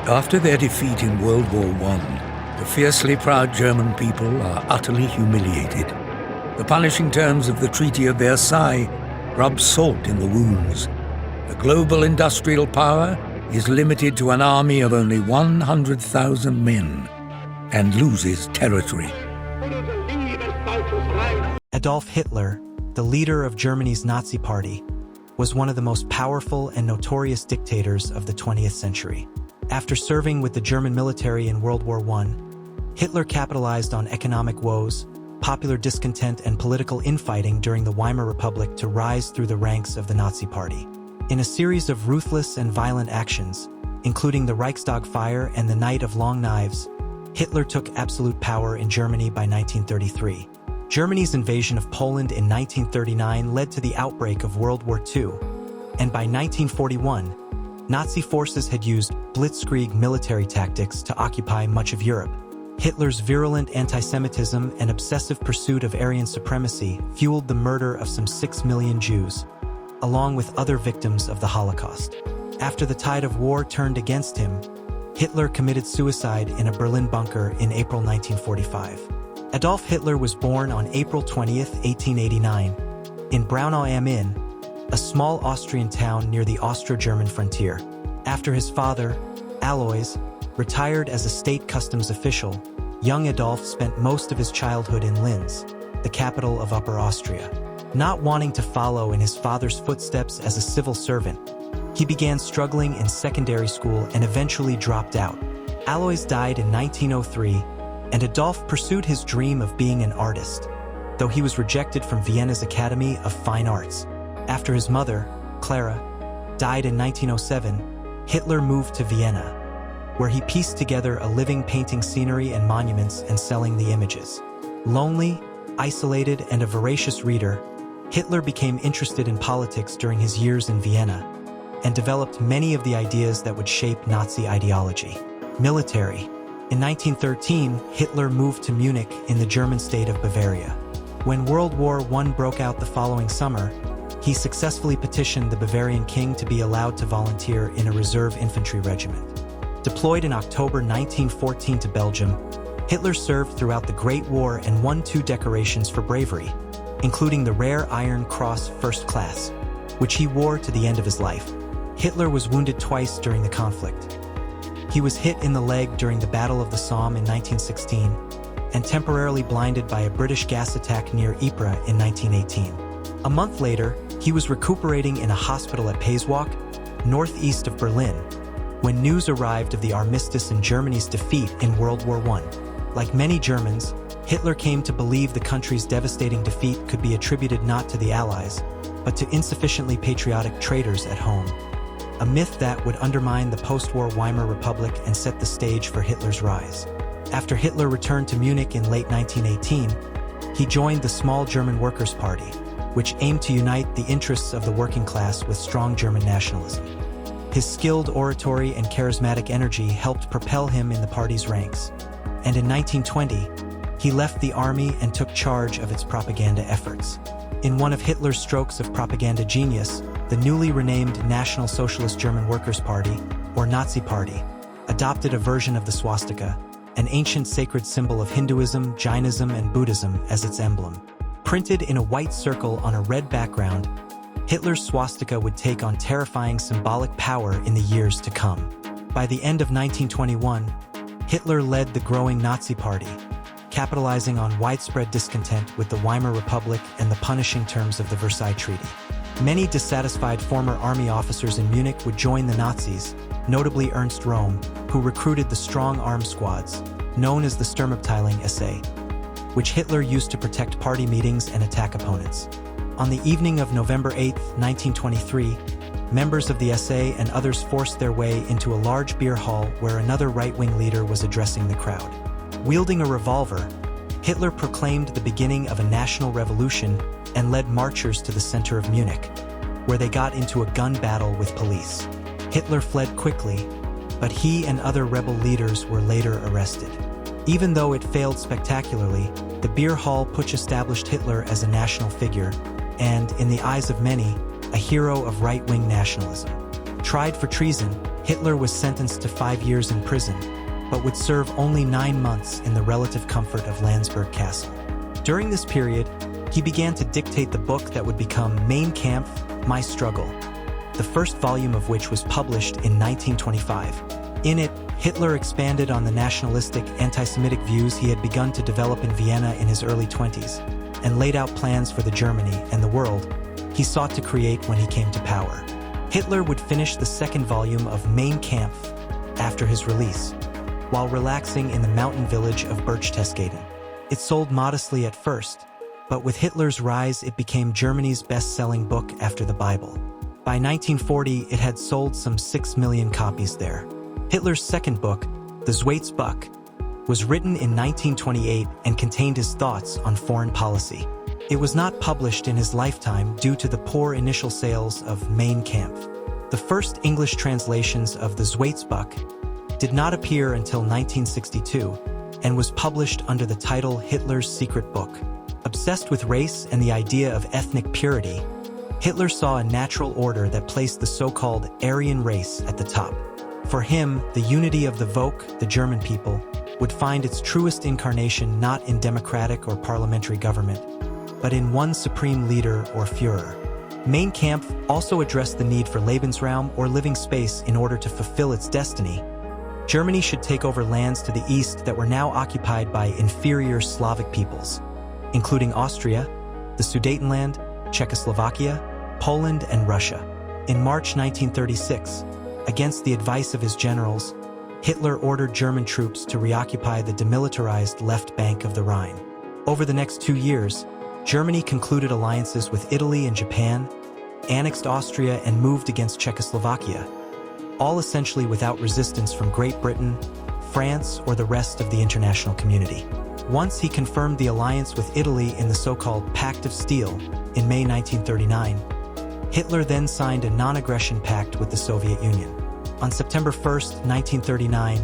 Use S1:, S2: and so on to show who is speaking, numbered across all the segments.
S1: After their defeat in World War I, the fiercely proud German people are utterly humiliated. The punishing terms of the Treaty of Versailles rub salt in the wounds. The global industrial power is limited to an army of only 100,000 men and loses territory.
S2: Adolf Hitler, the leader of Germany's Nazi Party, was one of the most powerful and notorious dictators of the 20th century. After serving with the German military in World War I, Hitler capitalized on economic woes, popular discontent, and political infighting during the Weimar Republic to rise through the ranks of the Nazi Party. In a series of ruthless and violent actions, including the Reichstag fire and the Night of Long Knives, Hitler took absolute power in Germany by 1933. Germany's invasion of Poland in 1939 led to the outbreak of World War II, and by 1941, Nazi forces had used blitzkrieg military tactics to occupy much of Europe. Hitler's virulent anti-Semitism and obsessive pursuit of Aryan supremacy fueled the murder of some 6 million Jews, along with other victims of the Holocaust. After the tide of war turned against him, Hitler committed suicide in a Berlin bunker in April 1945. Adolf Hitler was born on April 20, 1889, in Braunau am Inn, a small Austrian town near the Austro-German frontier. After his father, Alois, retired as a state customs official, young Adolf spent most of his childhood in Linz, the capital of Upper Austria. Not wanting to follow in his father's footsteps as a civil servant, he began struggling in secondary school and eventually dropped out. Alois died in 1903, and Adolf pursued his dream of being an artist, though he was rejected from Vienna's Academy of Fine Arts. After his mother, Clara, died in 1907, Hitler moved to Vienna, where he pieced together a living painting scenery and monuments and selling the images. Lonely, isolated, and a voracious reader, Hitler became interested in politics during his years in Vienna and developed many of the ideas that would shape Nazi ideology. Military. In 1913, Hitler moved to Munich in the German state of Bavaria. When World War I broke out the following summer, he successfully petitioned the Bavarian king to be allowed to volunteer in a reserve infantry regiment. Deployed in October 1914 to Belgium, Hitler served throughout the Great War and won 2 decorations for bravery, including the rare Iron Cross First Class, which he wore to the end of his life. Hitler was wounded twice during the conflict. He was hit in the leg during the Battle of the Somme in 1916 and temporarily blinded by a British gas attack near Ypres in 1918. A month later, he was recuperating in a hospital at Pasewalk, northeast of Berlin, when news arrived of the armistice and Germany's defeat in World War I. Like many Germans, Hitler came to believe the country's devastating defeat could be attributed not to the Allies, but to insufficiently patriotic traitors at home. A myth that would undermine the post-war Weimar Republic and set the stage for Hitler's rise. After Hitler returned to Munich in late 1918, he joined the small German Workers' Party, which aimed to unite the interests of the working class with strong German nationalism. His skilled oratory and charismatic energy helped propel him in the party's ranks, and in 1920, he left the army and took charge of its propaganda efforts. In one of Hitler's strokes of propaganda genius, the newly renamed National Socialist German Workers' Party, or Nazi Party, adopted a version of the swastika, an ancient sacred symbol of Hinduism, Jainism, and Buddhism, as its emblem. Printed in a white circle on a red background, Hitler's swastika would take on terrifying symbolic power in the years to come. By the end of 1921, Hitler led the growing Nazi Party, capitalizing on widespread discontent with the Weimar Republic and the punishing terms of the Versailles Treaty. Many dissatisfied former army officers in Munich would join the Nazis, notably Ernst Röhm, who recruited the strong armed squads, known as the Sturmabteilung SA, which Hitler used to protect party meetings and attack opponents. On the evening of November 8, 1923, members of the SA and others forced their way into a large beer hall where another right-wing leader was addressing the crowd. Wielding a revolver, Hitler proclaimed the beginning of a national revolution and led marchers to the center of Munich, where they got into a gun battle with police. Hitler fled quickly, but he and other rebel leaders were later arrested. Even though it failed spectacularly, the beer hall putsch established Hitler as a national figure and, in the eyes of many, a hero of right-wing nationalism. Tried for treason, Hitler was sentenced to 5 years in prison, but would serve only 9 months in the relative comfort of Landsberg Castle. During this period, he began to dictate the book that would become Mein Kampf, My Struggle, the first volume of which was published in 1925. In it, Hitler expanded on the nationalistic, anti-Semitic views he had begun to develop in Vienna in his early 20s, and laid out plans for the Germany and the world he sought to create when he came to power. Hitler would finish the second volume of Mein Kampf after his release, while relaxing in the mountain village of Berchtesgaden. It sold modestly at first, but with Hitler's rise it became Germany's best-selling book after the Bible. By 1940, it had sold some 6 million copies there. Hitler's second book, The Zweitsbuch, was written in 1928 and contained his thoughts on foreign policy. It was not published in his lifetime due to the poor initial sales of Mein Kampf. The first English translations of The Zweitsbuch did not appear until 1962 and was published under the title Hitler's Secret Book. Obsessed with race and the idea of ethnic purity, Hitler saw a natural order that placed the so-called Aryan race at the top. For him, the unity of the Volk, the German people, would find its truest incarnation not in democratic or parliamentary government, but in one supreme leader or Führer. Mein Kampf also addressed the need for Lebensraum or living space in order to fulfill its destiny. Germany should take over lands to the east that were now occupied by inferior Slavic peoples, including Austria, the Sudetenland, Czechoslovakia, Poland, and Russia. In March 1936, against the advice of his generals, Hitler ordered German troops to reoccupy the demilitarized left bank of the Rhine. Over the next 2 years, Germany concluded alliances with Italy and Japan, annexed Austria, and moved against Czechoslovakia, all essentially without resistance from Great Britain, France, or the rest of the international community. Once he confirmed the alliance with Italy in the so-called Pact of Steel in May 1939, Hitler then signed a non-aggression pact with the Soviet Union. On September 1, 1939,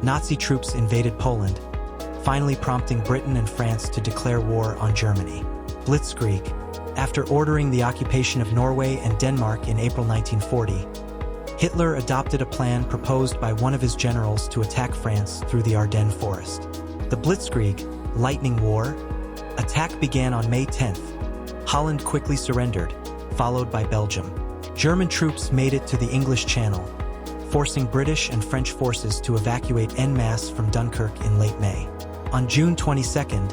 S2: Nazi troops invaded Poland, finally prompting Britain and France to declare war on Germany. Blitzkrieg. After ordering the occupation of Norway and Denmark in April 1940, Hitler adopted a plan proposed by one of his generals to attack France through the Ardennes forest. The Blitzkrieg, Lightning War, attack began on May 10th. Holland quickly surrendered, followed by Belgium. German troops made it to the English Channel, forcing British and French forces to evacuate en masse from Dunkirk in late May. On June 22nd,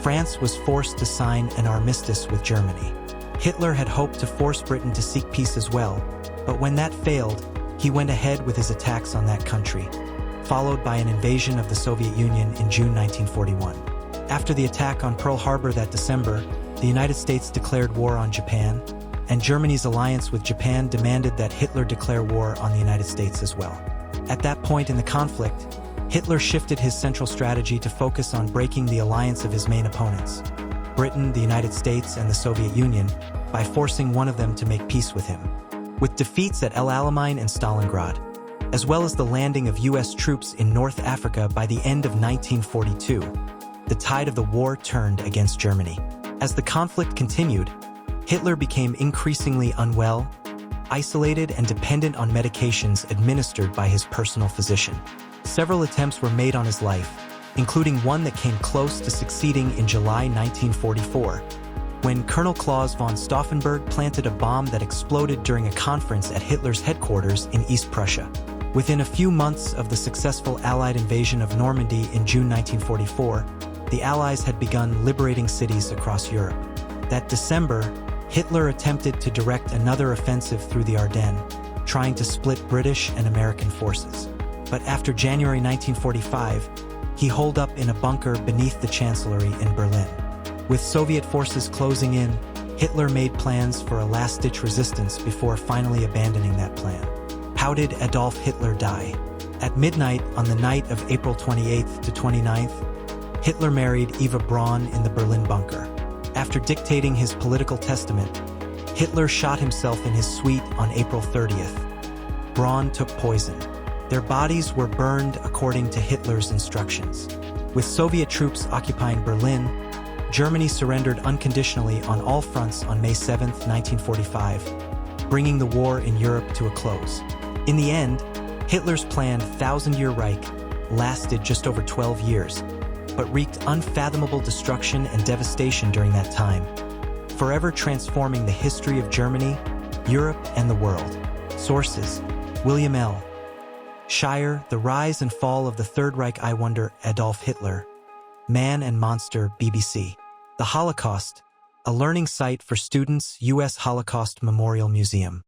S2: France was forced to sign an armistice with Germany. Hitler had hoped to force Britain to seek peace as well, but when that failed, he went ahead with his attacks on that country, followed by an invasion of the Soviet Union in June 1941. After the attack on Pearl Harbor that December, the United States declared war on Japan, and Germany's alliance with Japan demanded that Hitler declare war on the United States as well. At that point in the conflict, Hitler shifted his central strategy to focus on breaking the alliance of his main opponents, Britain, the United States, and the Soviet Union, by forcing one of them to make peace with him. With defeats at El Alamein and Stalingrad, as well as the landing of U.S. troops in North Africa by the end of 1942, the tide of the war turned against Germany. As the conflict continued, Hitler became increasingly unwell, isolated, and dependent on medications administered by his personal physician. Several attempts were made on his life, including one that came close to succeeding in July 1944, when Colonel Claus von Stauffenberg planted a bomb that exploded during a conference at Hitler's headquarters in East Prussia. Within a few months of the successful Allied invasion of Normandy in June 1944, the Allies had begun liberating cities across Europe. That December, Hitler attempted to direct another offensive through the Ardennes, trying to split British and American forces. But after January 1945, he holed up in a bunker beneath the Chancellery in Berlin. With Soviet forces closing in, Hitler made plans for a last-ditch resistance before finally abandoning that plan. How did Adolf Hitler die? At midnight on the night of April 28th to 29th, Hitler married Eva Braun in the Berlin bunker. After dictating his political testament, Hitler shot himself in his suite on April 30th. Braun took poison. Their bodies were burned according to Hitler's instructions. With Soviet troops occupying Berlin, Germany surrendered unconditionally on all fronts on May 7, 1945, bringing the war in Europe to a close. In the end, Hitler's planned thousand-year Reich lasted just over 12 years, but wreaked unfathomable destruction and devastation during that time, forever transforming the history of Germany, Europe, and the world. Sources: William L. Shire, The Rise and Fall of the Third Reich. I Wonder, Adolf Hitler. Man and Monster, BBC. The Holocaust, a learning site for students, U.S. Holocaust Memorial Museum.